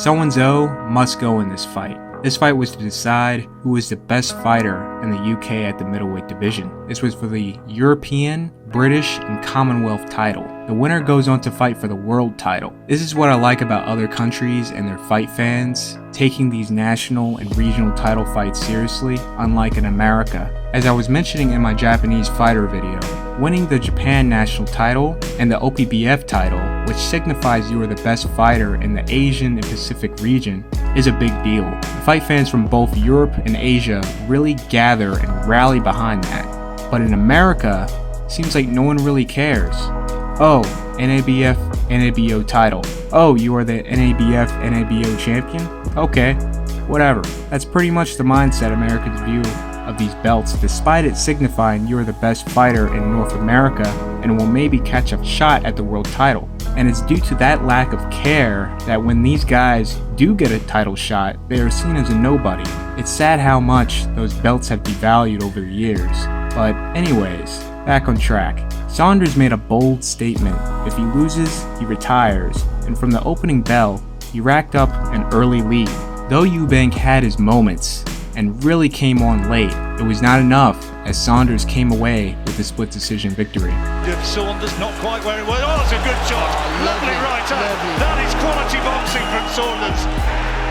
Someone's O must go in this fight. This fight was to decide who was the best fighter in the UK at the middleweight division. This was for the European, British, and Commonwealth title. The winner goes on to fight for the world title. This is what I like about other countries and their fight fans, taking these national and regional title fights seriously, unlike in America. As I was mentioning in my Japanese fighter video, winning the Japan national title and the OPBF title, which signifies you are the best fighter in the Asian and Pacific region, is a big deal. Fight fans from both Europe and Asia really gather and rally behind that. But in America, seems like no one really cares. Oh, NABF, NABO title. Oh, you are the NABF, NABO champion? Okay, whatever. That's pretty much the mindset Americans view of these belts, despite it signifying you are the best fighter in North America and will maybe catch a shot at the world title. And it's due to that lack of care that when these guys do get a title shot, they are seen as a nobody. It's sad how much those belts have devalued over the years. But anyways, back on track. Saunders made a bold statement. If he loses, he retires. And from the opening bell, he racked up an early lead. Though Eubank had his moments and really came on late, it was not enough as Saunders came away with a split decision victory. Good Saunders, not quite where it was. Oh, it's a good shot. Lovely right hand. That is quality boxing from Saunders.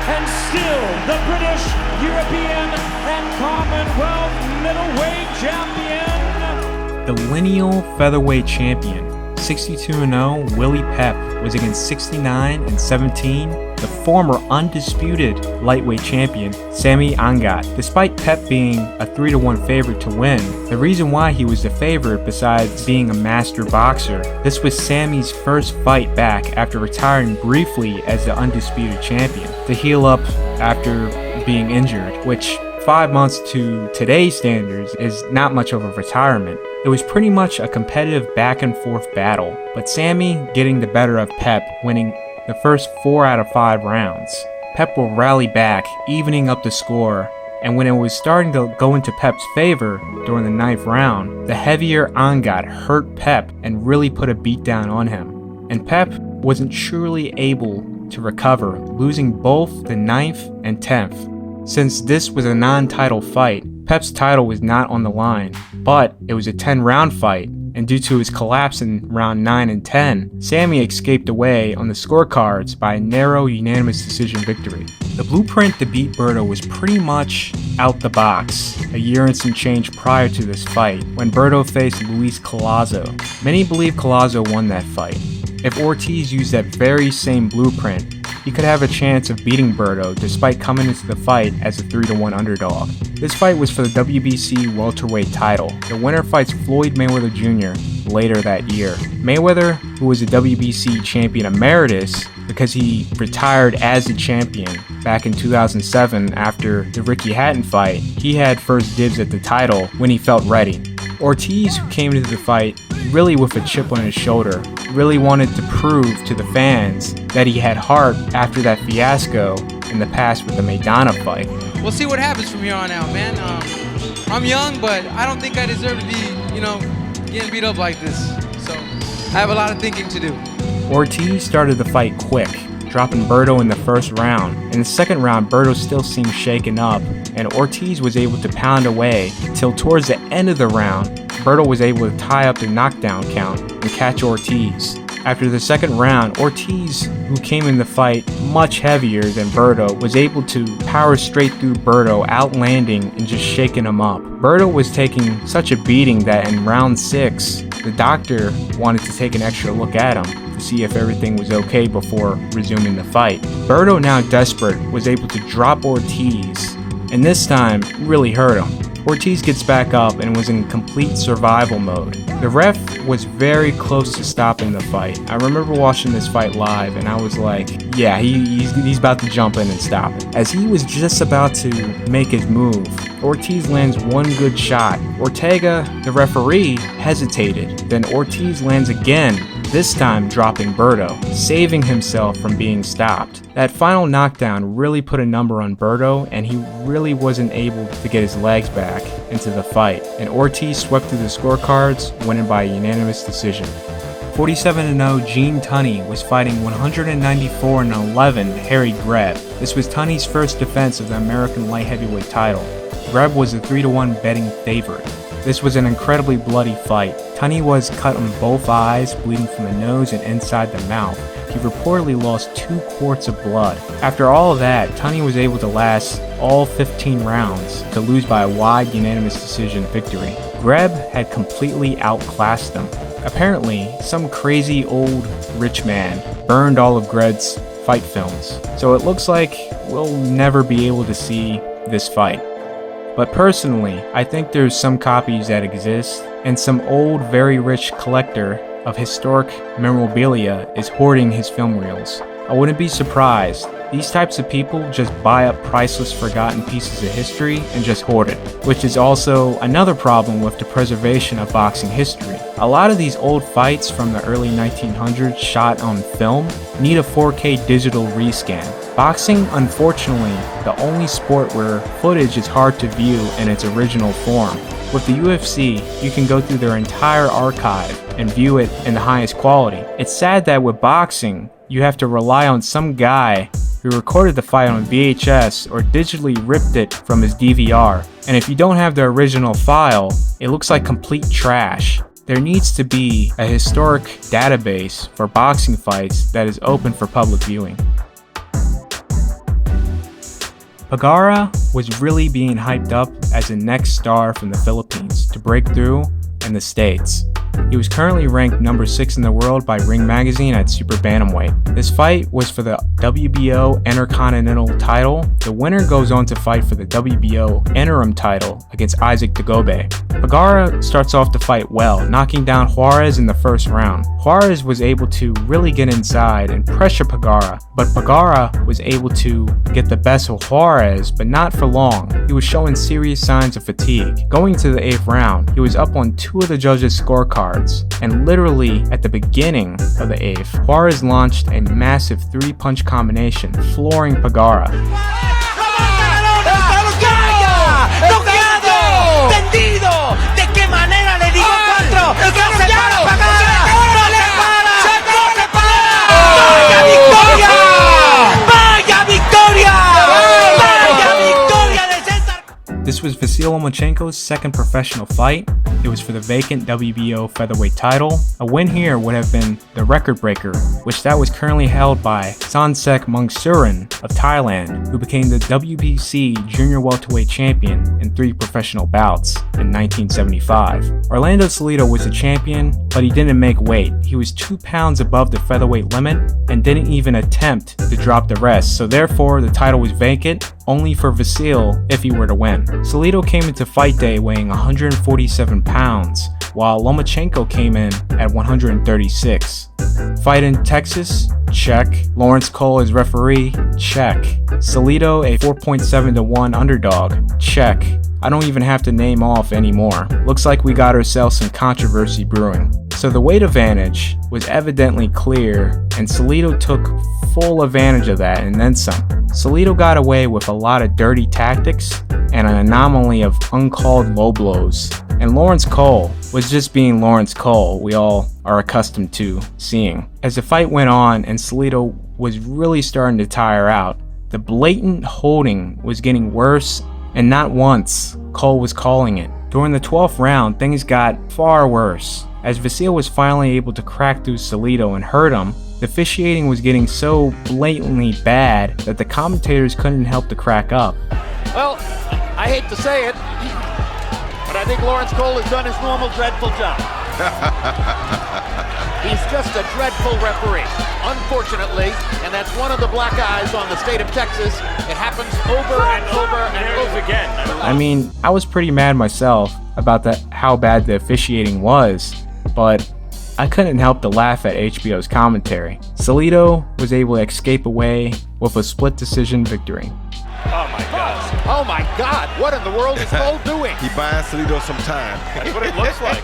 And still the British, European, and Commonwealth middleweight champion. The lineal featherweight champion, 62-0 Willie Pep, was against 69-17, the former undisputed lightweight champion Sami Angat. Despite Pep being a 3-1 favorite to win, the reason why he was the favorite, besides being a master boxer, this was Sami's first fight back after retiring briefly as the undisputed champion to heal up after being injured, which 5 months to today's standards is not much of a retirement. It was pretty much a competitive back and forth battle, but Sami getting the better of Pep, winning the first 4 out of 5 rounds. Pep will rally back, evening up the score, and when it was starting to go into Pep's favor during the 9th round, the heavier Angat hurt Pep and really put a beat down on him. And Pep wasn't truly able to recover, losing both the 9th and 10th. Since this was a non-title fight, Pep's title was not on the line, but it was a 10-round fight, and due to his collapse in round 9 and 10, Sami escaped away on the scorecards by a narrow unanimous decision victory. The blueprint to beat Berto was pretty much out the box a year and some change prior to this fight, when Berto faced Luis Collazo. Many believe Collazo won that fight. If Ortiz used that very same blueprint, he could have a chance of beating Berto despite coming into the fight as a 3-1 underdog. This fight was for the WBC welterweight title. The winner fights Floyd Mayweather Jr. later that year. Mayweather, who was a WBC champion emeritus because he retired as the champion back in 2007 after the Ricky Hatton fight, he had first dibs at the title when he felt ready. Ortiz, who came into the fight really with a chip on his shoulder, really wanted to prove to the fans that he had heart after that fiasco in the past with the Maidana fight. We'll see what happens from here on out, man. I'm young, but I don't think I deserve to be, getting beat up like this. So I have a lot of thinking to do. Ortiz started the fight quick, dropping Berto in the first round. In the second round, Berto still seemed shaken up, and Ortiz was able to pound away till towards the end of the round, Berto was able to tie up the knockdown count and catch Ortiz. After the second round, Ortiz, who came in the fight much heavier than Berto, was able to power straight through Berto, outlanding and just shaking him up. Berto was taking such a beating that in round 6, the doctor wanted to take an extra look at him to see if everything was okay before resuming the fight. Berto, now desperate, was able to drop Ortiz, and this time really hurt him. Ortiz gets back up and was in complete survival mode. The ref was very close to stopping the fight. I remember watching this fight live and I was like, yeah, he's about to jump in and stop it. As he was just about to make his move, Ortiz lands one good shot. Ortega, the referee, hesitated. Then Ortiz lands again, this time dropping Berto, saving himself from being stopped. That final knockdown really put a number on Berto, and he really wasn't able to get his legs back into the fight, and Ortiz swept through the scorecards, winning by a unanimous decision. 47-0 Gene Tunney was fighting 194-11 Harry Greb. This was Tunney's first defense of the American light heavyweight title. Greb was a 3-1 betting favorite. This was an incredibly bloody fight. Tunney was cut on both eyes, bleeding from the nose and inside the mouth. He reportedly lost 2 quarts of blood. After all of that, Tunney was able to last all 15 rounds to lose by a wide unanimous decision victory. Greb had completely outclassed him. Apparently, some crazy old rich man burned all of Greb's fight films, so it looks like we'll never be able to see this fight. But personally, I think there's some copies that exist, and some old, very rich collector of historic memorabilia is hoarding his film reels. I wouldn't be surprised. These types of people just buy up priceless, forgotten pieces of history and just hoard it, which is also another problem with the preservation of boxing history. A lot of these old fights from the early 1900s shot on film need a 4K digital rescan. Boxing, unfortunately, the only sport where footage is hard to view in its original form. With the UFC, you can go through their entire archive and view it in the highest quality. It's sad that with boxing, you have to rely on some guy who recorded the fight on VHS or digitally ripped it from his DVR. And if you don't have the original file, it looks like complete trash. There needs to be a historic database for boxing fights that is open for public viewing. Pagara was really being hyped up as the next star from the Philippines to break through in the States. He was currently ranked number 6 in the world by Ring Magazine at Super Bantamweight. This fight was for the WBO Intercontinental title. The winner goes on to fight for the WBO Interim title against Isaac Dagobe. Pagara starts off the fight well, knocking down Juarez in the first round. Juarez was able to really get inside and pressure Pagara, but Pagara was able to get the best of Juarez, but not for long. He was showing serious signs of fatigue. Going to the 8th round, he was up on 2 of the judges' scorecards, and literally at the beginning of the 8th, Juarez launched a massive 3-punch combination, flooring Pagara. This was Vasyl Lomachenko's second professional fight. It was for the vacant WBO featherweight title. A win here would have been the record breaker, which that was currently held by Sansek Mungsuran of Thailand, who became the WBC junior welterweight champion in 3 professional bouts in 1975. Orlando Salido was the champion, but he didn't make weight. He was 2 pounds above the featherweight limit and didn't even attempt to drop the rest, so therefore the title was vacant only for Vasyl if he were to win. Salido came into fight day weighing 147 pounds, while Lomachenko came in at 136. Fight in Texas? Check. Lawrence Cole as referee? Check. Salido a 4.7-1 underdog? Check. I don't even have to name off anymore. Looks like we got ourselves some controversy brewing. So the weight advantage was evidently clear, and Salido took full advantage of that and then some. Salido got away with a lot of dirty tactics and an anomaly of uncalled low blows. And Lawrence Cole was just being Lawrence Cole we all are accustomed to seeing. As the fight went on and Salido was really starting to tire out, the blatant holding was getting worse, and not once Cole was calling it. During the 12th round, things got far worse. As Vasyl was finally able to crack through Salido and hurt him, the officiating was getting so blatantly bad that the commentators couldn't help to crack up. Well, I hate to say it, but I think Lawrence Cole has done his normal dreadful job. He's just a dreadful referee, unfortunately, and that's one of the black eyes on the state of Texas. It happens over and over and over again. I mean, I was pretty mad myself about how bad the officiating was, but I couldn't help to laugh at HBO's commentary. Salido was able to escape away with a split decision victory. Oh my God. Oh my God, what in the world is Cole doing? He buying Salido some time. That's what it looks like.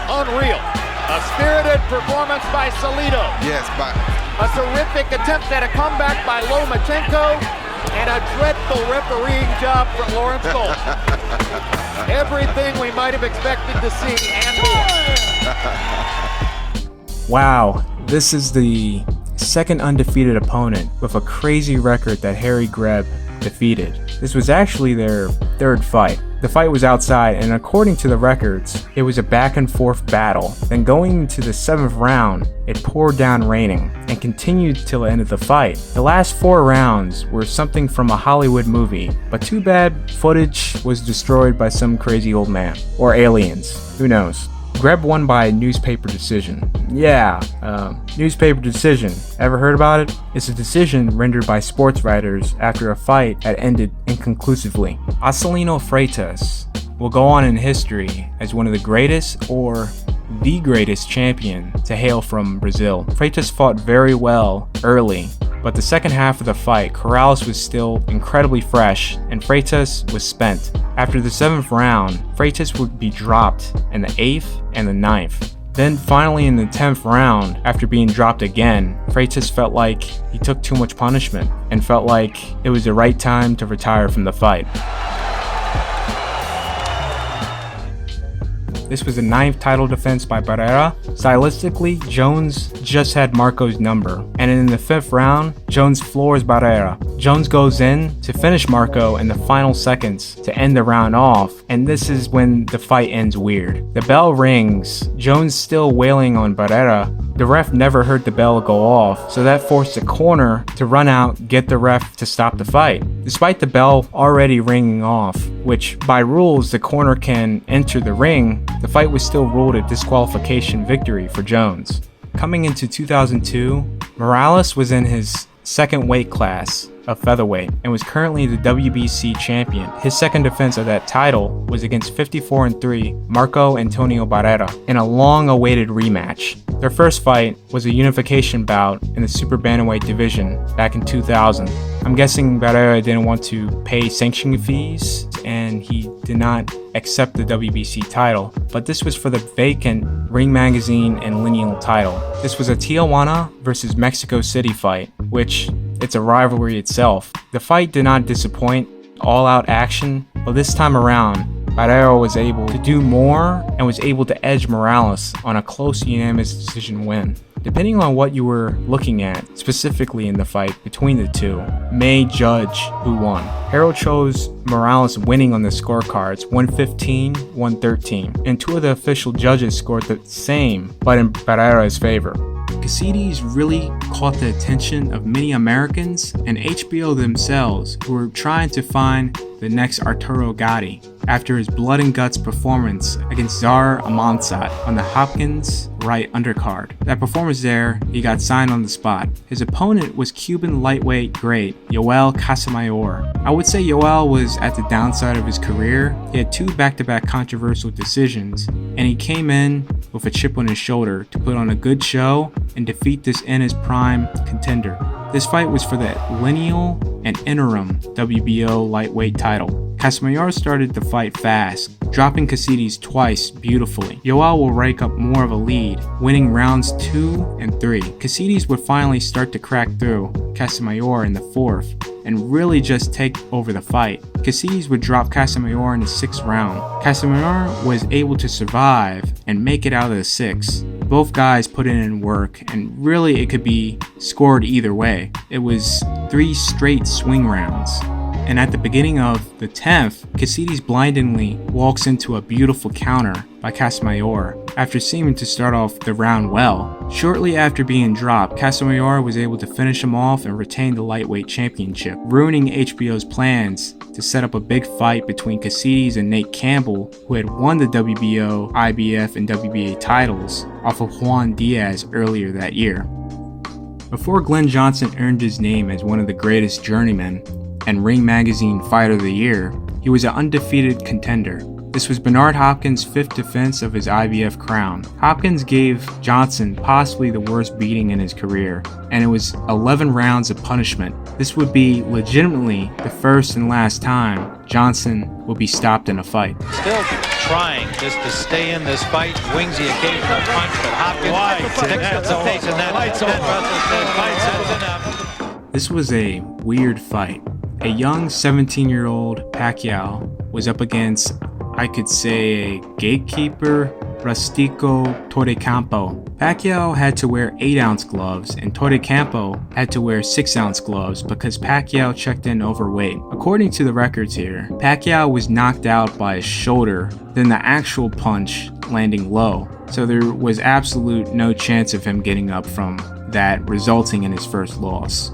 Unreal. A spirited performance by Salido. Yes, but A terrific attempt at a comeback by Lomachenko, and a dreadful refereeing job from Lawrence Cole. Everything we might have expected to see and more. Wow, this is the second undefeated opponent with a crazy record that Harry Greb defeated. This was actually their third fight. The fight was outside, and according to the records, it was a back and forth battle. Then going into the 7th round, it poured down raining and continued till the end of the fight. The last 4 rounds were something from a Hollywood movie, but too bad footage was destroyed by some crazy old man. Or aliens, who knows. Greb won by newspaper decision. Yeah, newspaper decision. Ever heard about it? It's a decision rendered by sports writers after a fight had ended inconclusively. Marcelino Freitas will go on in history as one of the greatest or the greatest champion to hail from Brazil. Freitas fought very well early, but the second half of the fight, Corrales was still incredibly fresh and Freitas was spent. After the 7th round, Freitas would be dropped in the 8th and the 9th. Then finally in the 10th round, after being dropped again, Freitas felt like he took too much punishment and felt like it was the right time to retire from the fight. This was the 9th title defense by Barrera. Stylistically, Jones just had Marco's number, and in the 5th round, Jones floors Barrera. Jones goes in to finish Marco in the final seconds to end the round off, and this is when the fight ends weird. The bell rings, Jones still wailing on Barrera. The ref never heard the bell go off, so that forced the corner to run out, get the ref to stop the fight. Despite the bell already ringing off, which by rules the corner can enter the ring, the fight was still ruled a disqualification victory for Jones. Coming into 2002, Morales was in his second weight class of featherweight and was currently the WBC champion. His second defense of that title was against 54-3 Marco Antonio Barrera in a long-awaited rematch. Their first fight was a unification bout in the super bantamweight division back in 2000. I'm guessing Barrera didn't want to pay sanctioning fees and he did not accept the WBC title, but this was for the vacant Ring Magazine and Lineal title. This was a Tijuana versus Mexico City fight, which it's a rivalry itself. The fight did not disappoint, all-out action, but this time around, Barrera was able to do more and was able to edge Morales on a close unanimous decision win. Depending on what you were looking at, specifically in the fight between the two, may judge who won. Harold chose Morales winning on the scorecards 115-113, and 2 of the official judges scored the same, but in Barrera's favor. Caceres really caught the attention of many Americans and HBO themselves, who were trying to find the next Arturo Gatti after his blood and guts performance against Zahar Amansat on the Hopkins right undercard. That performance there, he got signed on the spot. His opponent was Cuban lightweight great Yoel Casamayor. I would say Yoel was at the downside of his career. He had 2 back-to-back controversial decisions, and he came in with a chip on his shoulder to put on a good show and defeat this in his prime contender. This fight was for the lineal and interim WBO lightweight title. Casamayor started the fight fast, dropping Caceres twice beautifully. Yoel will rake up more of a lead, winning rounds 2 and 3. Caceres would finally start to crack through Casamayor in the 4th and really just take over the fight. Caceres would drop Casamayor in the 6th round. Casamayor was able to survive and make it out of the 6th. Both guys put in work, and really it could be scored either way. It was 3 straight swing rounds. And at the beginning of the 10th, Caceres blindingly walks into a beautiful counter by Casamayor after seeming to start off the round well. Shortly after being dropped, Casamayor was able to finish him off and retain the lightweight championship, ruining HBO's plans to set up a big fight between Caceres and Nate Campbell, who had won the WBO, IBF, and WBA titles off of Juan Diaz earlier that year. Before Glenn Johnson earned his name as one of the greatest journeymen and Ring Magazine Fighter of the Year, he was an undefeated contender. This was Bernard Hopkins' 5th defense of his IBF crown. Hopkins gave Johnson possibly the worst beating in his career, and it was 11 rounds of punishment. This would be legitimately the first and last time Johnson will be stopped in a fight. Still trying just to stay in this fight, wings the occasional punch, but Hopkins picks up the pace, and then Russell says, fight enough. This was a weird fight. A young 17-year-old Pacquiao was up against, I could say, a gatekeeper Rustico Torrecampo. Pacquiao had to wear 8-ounce gloves and Torrecampo had to wear 6-ounce gloves because Pacquiao checked in overweight. According to the records here, Pacquiao was knocked out by his shoulder, then the actual punch landing low. So there was absolute no chance of him getting up from that, resulting in his first loss.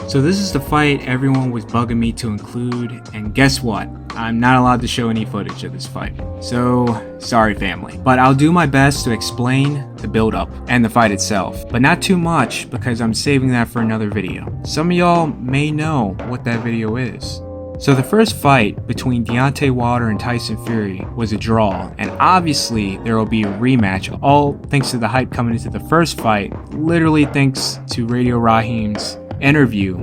So this is the fight everyone was bugging me to include, and guess what? I'm not allowed to show any footage of this fight. So, sorry family. But I'll do my best to explain the build-up and the fight itself. But not too much, because I'm saving that for another video. Some of y'all may know what that video is. So the first fight between Deontay Wilder and Tyson Fury was a draw, and obviously there will be a rematch, all thanks to the hype coming into the first fight, literally thanks to Radio Raheem's interview,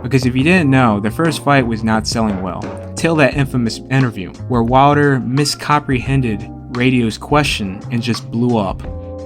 because if you didn't know, the first fight was not selling well till that infamous interview where Wilder miscomprehended Radio's question and just blew up.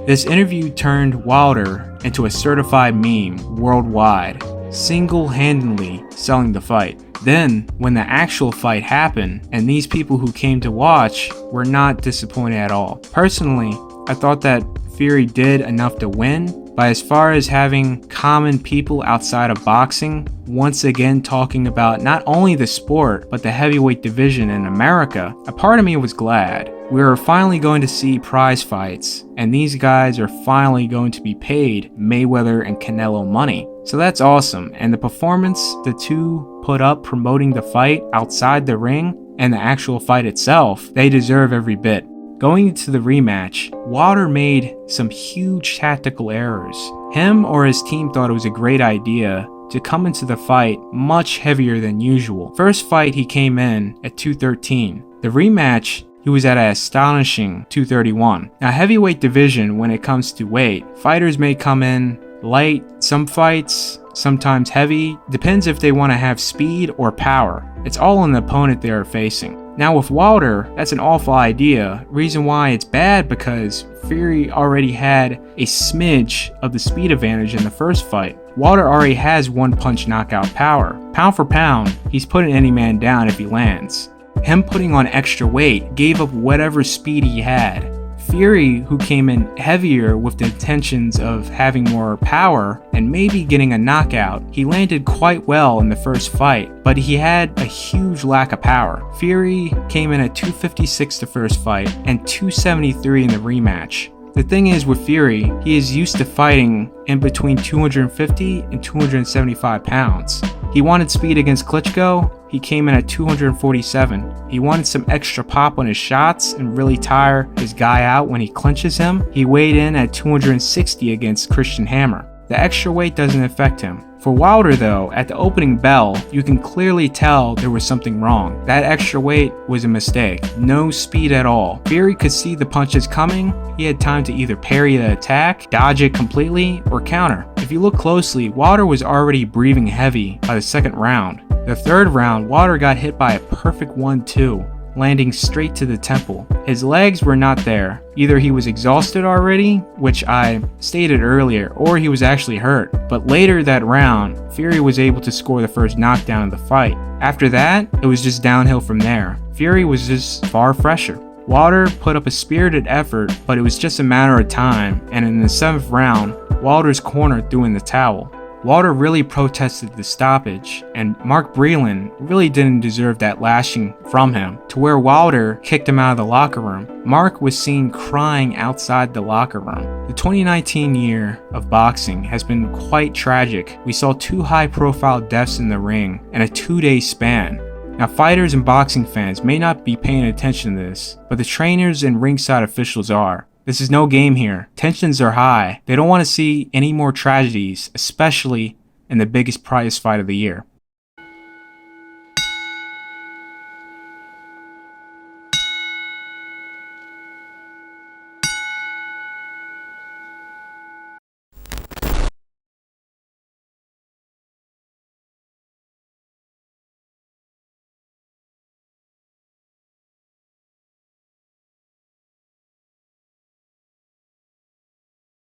This interview turned Wilder into a certified meme worldwide, single-handedly selling the fight. Then, when the actual fight happened, and these people who came to watch were not disappointed at all. Personally, I thought that Fury did enough to win, but as far as having common people outside of boxing once again talking about not only the sport, but the heavyweight division in America, a part of me was glad. We were finally going to see prize fights, and these guys are finally going to be paid Mayweather and Canelo money. So that's awesome, and the performance the two put up promoting the fight outside the ring and the actual fight itself, they deserve every bit. Going into the rematch, Wilder made some huge tactical errors. Him or his team thought it was a great idea to come into the fight much heavier than usual. First fight he came in at 213. The rematch, he was at an astonishing 231. Now heavyweight division, when it comes to weight, fighters may come in light some fights, sometimes heavy, depends if they want to have speed or power. It's all on the opponent they are facing. Now with Wilder, that's an awful idea. Reason why it's bad, because Fury already had a smidge of the speed advantage in the first fight. Wilder already has one punch knockout power. Pound for pound, he's putting any man down if he lands. Him putting on extra weight gave up whatever speed he had. Fury, who came in heavier with the intentions of having more power and maybe getting a knockout, he landed quite well in the first fight, but he had a huge lack of power. Fury came in at 256 the first fight and 273 in the rematch. The thing is with Fury, he is used to fighting in between 250 and 275 pounds. He wanted speed against Klitschko, he came in at 247. He wanted some extra pop on his shots and really tire his guy out when he clinches him. He weighed in at 260 against Christian Hammer. The extra weight doesn't affect him. For Wilder though, at the opening bell, you can clearly tell there was something wrong. That extra weight was a mistake. No speed at all. Fury could see the punches coming. He had time to either parry the attack, dodge it completely, or counter. If you look closely, Wilder was already breathing heavy by the second round. The third round, Wilder got hit by a perfect 1-2, landing straight to the temple. His legs were not there. Either he was exhausted already, which I stated earlier, or he was actually hurt. But later that round, Fury was able to score the first knockdown of the fight. After that, it was just downhill from there. Fury was just far fresher. Wilder put up a spirited effort, but it was just a matter of time, and in the 7th round, Wilder's corner threw in the towel. Wilder really protested the stoppage, and Mark Breland really didn't deserve that lashing from him, to where Wilder kicked him out of the locker room. Mark was seen crying outside the locker room. The 2019 year of boxing has been quite tragic. We saw 2 high-profile deaths in the ring in a 2-day span. Now, fighters and boxing fans may not be paying attention to this, but the trainers and ringside officials are. This is no game here. Tensions are high. They don't want to see any more tragedies, especially in the biggest prize fight of the year.